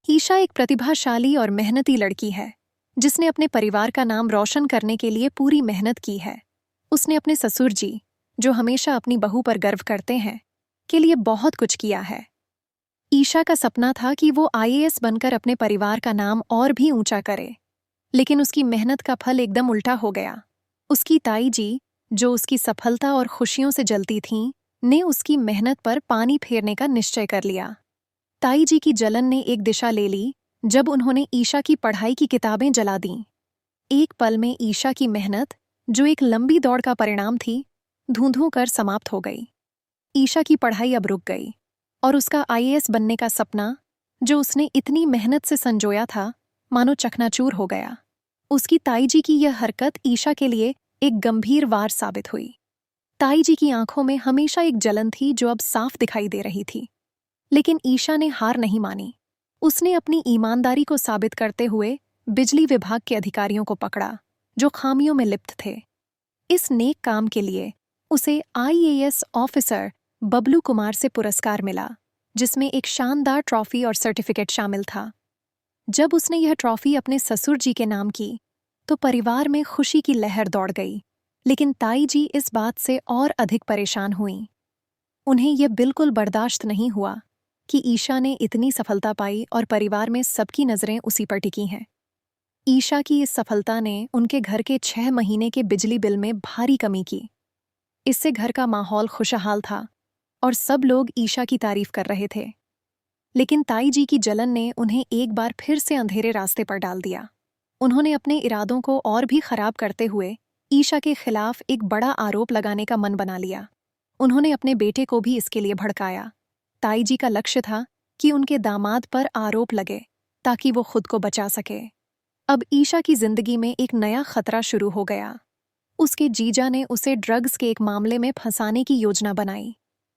ईशा एक प्रतिभाशाली और मेहनती लड़की है जिसने अपने परिवार का नाम रोशन करने के लिए पूरी मेहनत की है। उसने अपने ससुर जी, जो हमेशा अपनी बहू पर गर्व करते हैं, के लिए बहुत कुछ किया है। ईशा का सपना था कि वो आईएएस बनकर अपने परिवार का नाम और भी ऊंचा करे, लेकिन उसकी मेहनत का फल एकदम उल्टा हो गया। उसकी ताई जी, जो उसकी सफलता और खुशियों से जलती थीं, ने उसकी मेहनत पर पानी फेरने का निश्चय कर लिया। ताई जी की जलन ने एक दिशा ले ली जब उन्होंने ईशा की पढ़ाई की किताबें जला दीं। एक पल में ईशा की मेहनत, जो एक लंबी दौड़ का परिणाम थी, धूं-धूं कर समाप्त हो गई। ईशा की पढ़ाई अब रुक गई और उसका आईएएस बनने का सपना, जो उसने इतनी मेहनत से संजोया था, मानो चकनाचूर हो गया। उसकी ताई जी की यह हरकत ईशा के लिए एक गंभीर वार साबित हुई। ताई जी की आंखों में हमेशा एक जलन थी जो अब साफ दिखाई दे रही थी। लेकिन ईशा ने हार नहीं मानी। उसने अपनी ईमानदारी को साबित करते हुए बिजली विभाग के अधिकारियों को पकड़ा, जो खामियों में लिप्त थे। इस नेक काम के लिए उसे आईएएस ऑफिसर बबलू कुमार से पुरस्कार मिला, जिसमें एक शानदार ट्रॉफी और सर्टिफिकेट शामिल था। जब उसने यह ट्रॉफी अपने ससुर जी के नाम की, तो परिवार में खुशी की लहर दौड़ गई। लेकिन ताई जी इस बात से और अधिक परेशान हुईं। उन्हें यह बिल्कुल बर्दाश्त नहीं हुआ कि ईशा ने इतनी सफलता पाई और परिवार में सबकी नज़रें उसी पर टिकी हैं। ईशा की इस सफलता ने उनके घर के 6 महीने के बिजली बिल में भारी कमी की। इससे घर का माहौल खुशहाल था और सब लोग ईशा की तारीफ कर रहे थे। लेकिन ताई जी की जलन ने उन्हें एक बार फिर से अंधेरे रास्ते पर डाल दिया। उन्होंने अपने इरादों को और भी खराब करते हुए ईशा के खिलाफ एक बड़ा आरोप लगाने का मन बना लिया। उन्होंने अपने बेटे को भी इसके लिए भड़काया। ताई जी का लक्ष्य था कि उनके दामाद पर आरोप लगे ताकि वो खुद को बचा सके। अब ईशा की जिंदगी में एक नया खतरा शुरू हो गया। उसके जीजा ने उसे ड्रग्स के एक मामले में फंसाने की योजना बनाई।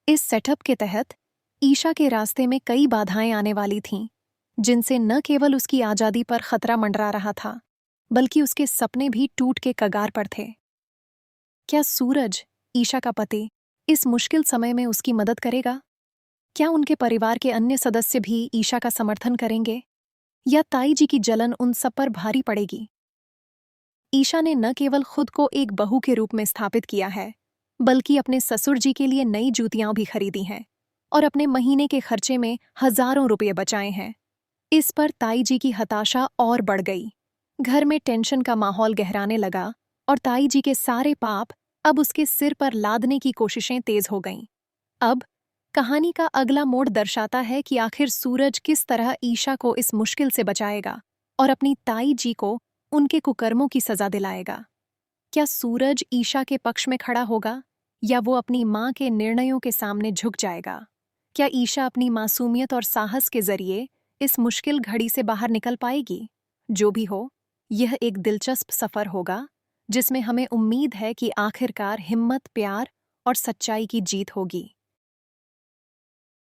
इस सेटअप के तहत ईशा के रास्ते में कई बाधाएं आने वाली थीं, जिनसे न केवल उसकी आज़ादी पर खतरा मंडरा रहा था, बल्कि उसके सपने भी टूट के कगार पर थे। क्या सूरज, ईशा का पति, इस मुश्किल समय में उसकी मदद करेगा? क्या उनके परिवार के अन्य सदस्य भी ईशा का समर्थन करेंगे, या ताई जी की जलन उन सब पर भारी पड़ेगी? ईशा ने न केवल खुद को एक बहू के रूप में स्थापित किया है, बल्कि अपने ससुर जी के लिए नई जूतियां भी खरीदी हैं और अपने महीने के खर्चे में हजारों रुपये बचाए हैं। इस पर ताई जी की हताशा और बढ़ गई। घर में टेंशन का माहौल गहराने लगा और ताई जी के सारे पाप अब उसके सिर पर लादने की कोशिशें तेज हो गईं। अब कहानी का अगला मोड़ दर्शाता है कि आखिर सूरज किस तरह ईशा को इस मुश्किल से बचाएगा और अपनी ताई जी को उनके कुकर्मों की सजा दिलाएगा। क्या सूरज ईशा के पक्ष में खड़ा होगा, या वो अपनी मां के निर्णयों के सामने झुक जाएगा? क्या ईशा अपनी मासूमियत और साहस के जरिए इस मुश्किल घड़ी से बाहर निकल पाएगी? जो भी हो, यह एक दिलचस्प सफर होगा, जिसमें हमें उम्मीद है कि आखिरकार हिम्मत, प्यार और सच्चाई की जीत होगी।